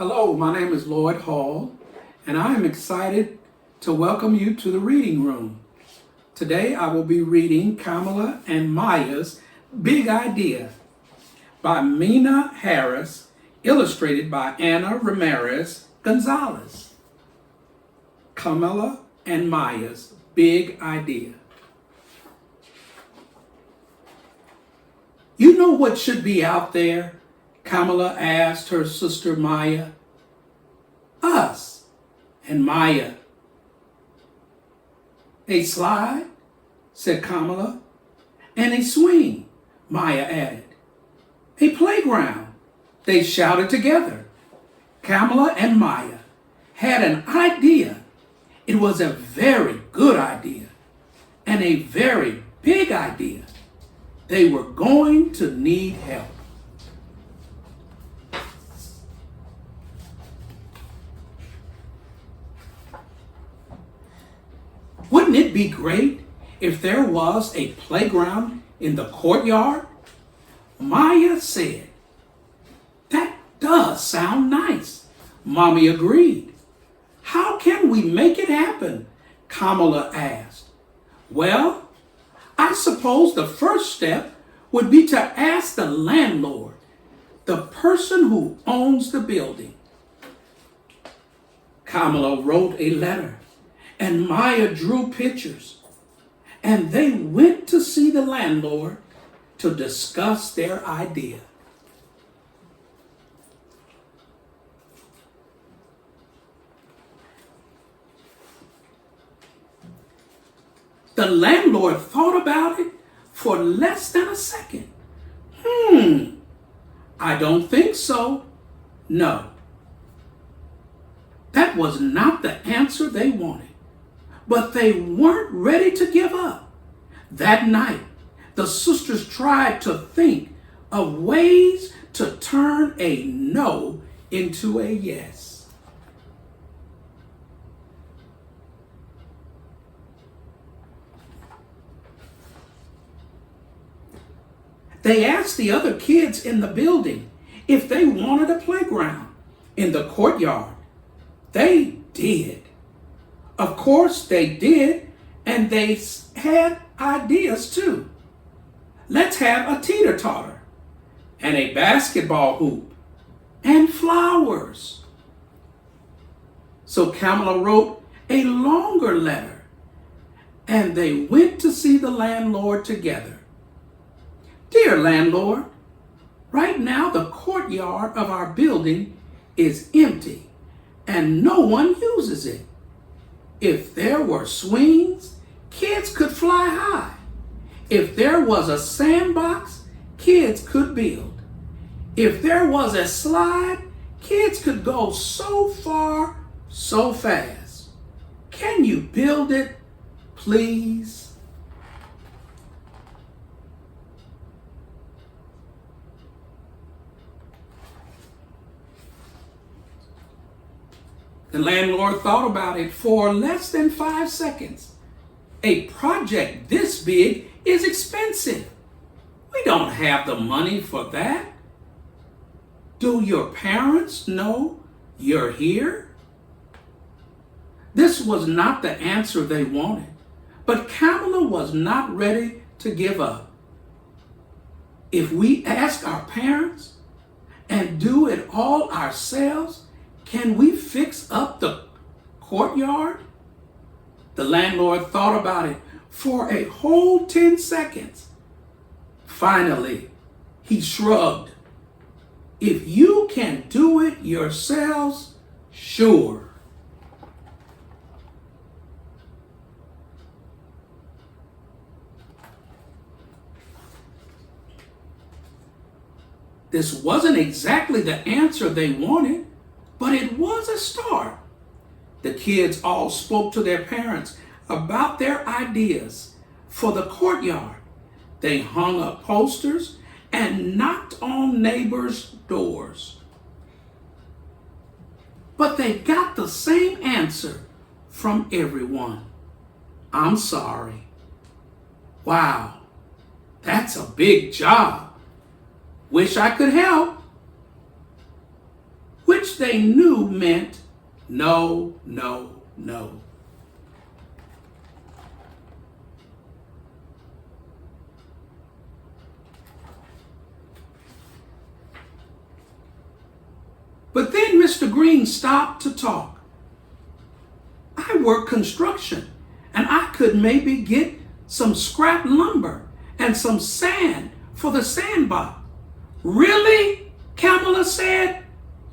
Hello, my name is Lloyd Hall, and I am excited to welcome you to the reading room. Today I will be reading Kamala and Maya's Big Idea by Mina Harris, illustrated by Ana Ramirez Gonzalez. Kamala and Maya's Big Idea. You know what should be out there? Kamala asked her sister Maya. Us. And Maya. A slide, said Kamala. And a swing, Maya added. A playground, they shouted together. Kamala and Maya had an idea. It was a very good idea and a very big idea. They were going to need help. Wouldn't it be great if there was a playground in the courtyard? Maya said. That does sound nice. Mommy agreed. How can we make it happen? Kamala asked. Well, I suppose the first step would be to ask the landlord, the person who owns the building. Kamala wrote a letter, and Maya drew pictures, and they went to see the landlord to discuss their idea. The landlord thought about it for less than a second. I don't think so. No. That was not the answer they wanted. But they weren't ready to give up. That night, the sisters tried to think of ways to turn a no into a yes. They asked the other kids in the building if they wanted a playground in the courtyard. They did. Of course they did, and they had ideas too. Let's have a teeter-totter, and a basketball hoop, and flowers. So Kamala wrote a longer letter, and they went to see the landlord together. Dear landlord, right now the courtyard of our building is empty, and no one uses it. If there were swings, kids could fly high. If there was a sandbox, kids could build. If there was a slide, kids could go so far, so fast. Can you build it, please? The landlord thought about it for less than 5 seconds. A project this big is expensive. We don't have the money for that. Do your parents know you're here? This was not the answer they wanted, but Kamala was not ready to give up. If we ask our parents and do it all ourselves, can we fix up the courtyard? The landlord thought about it for a whole 10 seconds. Finally, he shrugged. If you can do it yourselves, sure. This wasn't exactly the answer they wanted, but it was a start. The kids all spoke to their parents about their ideas for the courtyard. They hung up posters and knocked on neighbors' doors. But they got the same answer from everyone. I'm sorry. Wow, that's a big job. Wish I could help. Which they knew meant no, no, no. But then Mr. Green stopped to talk. I work construction, and I could maybe get some scrap lumber and some sand for the sandbox. Really? Kamala said.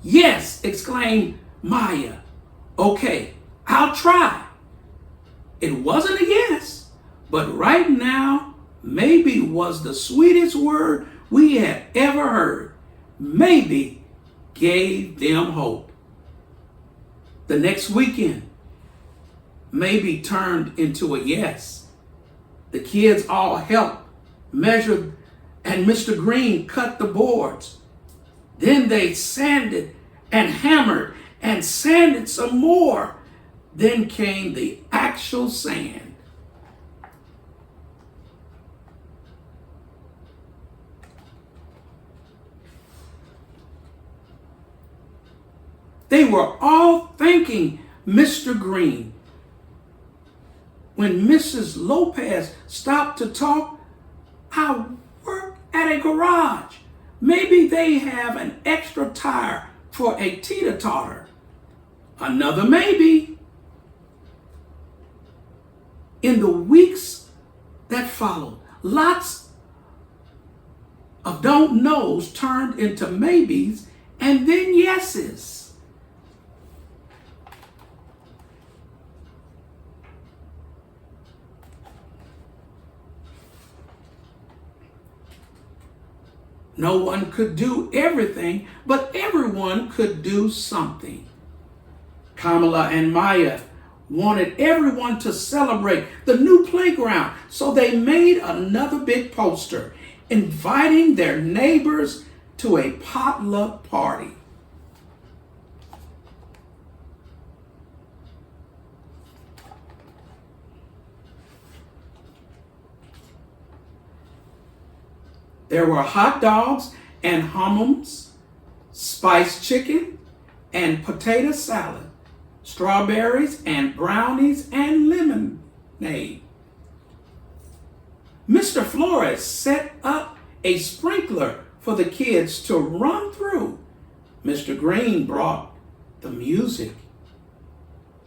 Yes, exclaimed Maya. Okay, I'll try. It wasn't a yes, but right now, maybe was the sweetest word we had ever heard. Maybe gave them hope. The next weekend, maybe turned into a yes. The kids all helped measure, and Mr. Green cut the boards. Then they sanded and hammered and sanded some more. Then came the actual sand. They were all thanking Mr. Green. When Mrs. Lopez stopped to talk, I work at a garage. Maybe they have an extra tire for a teeter-totter. Another maybe. In the weeks that followed, lots of don't knows turned into maybes and then yeses. No one could do everything, but everyone could do something. Kamala and Maya wanted everyone to celebrate the new playground, so they made another big poster inviting their neighbors to a potluck party. There were hot dogs and hummus, spiced chicken and potato salad, strawberries and brownies and lemonade. Mr. Flores set up a sprinkler for the kids to run through. Mr. Green brought the music.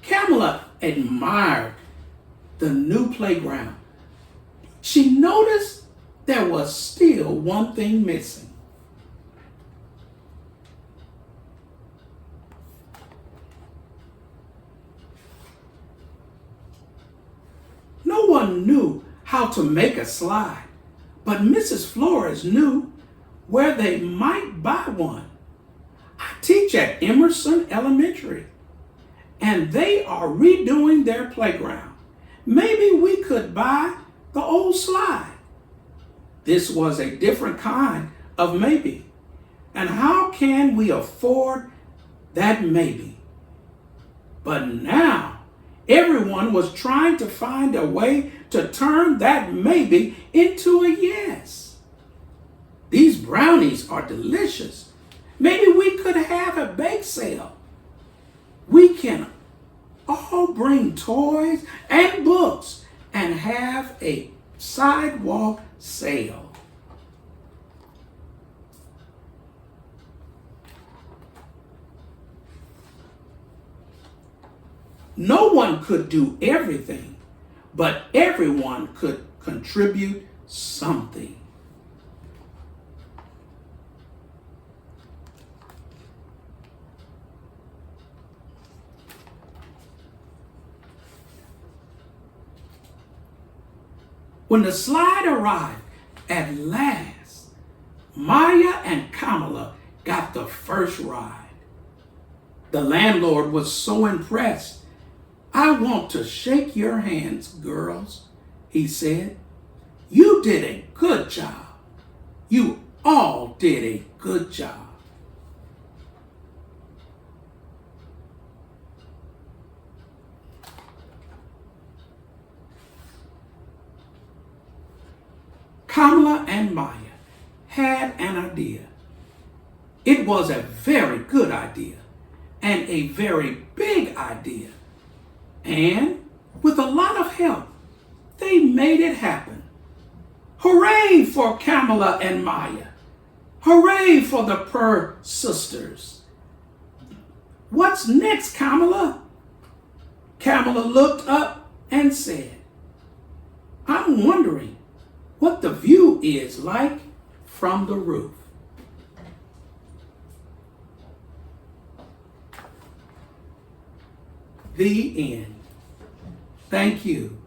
Kamala admired the new playground. She noticed there was still one thing missing. No one knew how to make a slide, but Mrs. Flores knew where they might buy one. I teach at Emerson Elementary, and they are redoing their playground. Maybe we could buy the old slide. This was a different kind of maybe. And how can we afford that maybe? But now, everyone was trying to find a way to turn that maybe into a yes. These brownies are delicious. Maybe we could have a bake sale. We can all bring toys and books and have a sidewalk sale. No one could do everything, but everyone could contribute something. When the slide arrived, at last, Maya and Kamala got the first ride. The landlord was so impressed. I want to shake your hands, girls, he said. You did a good job. You all did a good job. Kamala and Maya had an idea. It was a very good idea. and a very big idea. And with a lot of help, they made it happen. Hooray for Kamala and Maya. Hooray for the Purr sisters. What's next, Kamala? Kamala looked up and said, I'm wondering what the view is like from the roof. The end. Thank you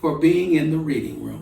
for being in the reading room.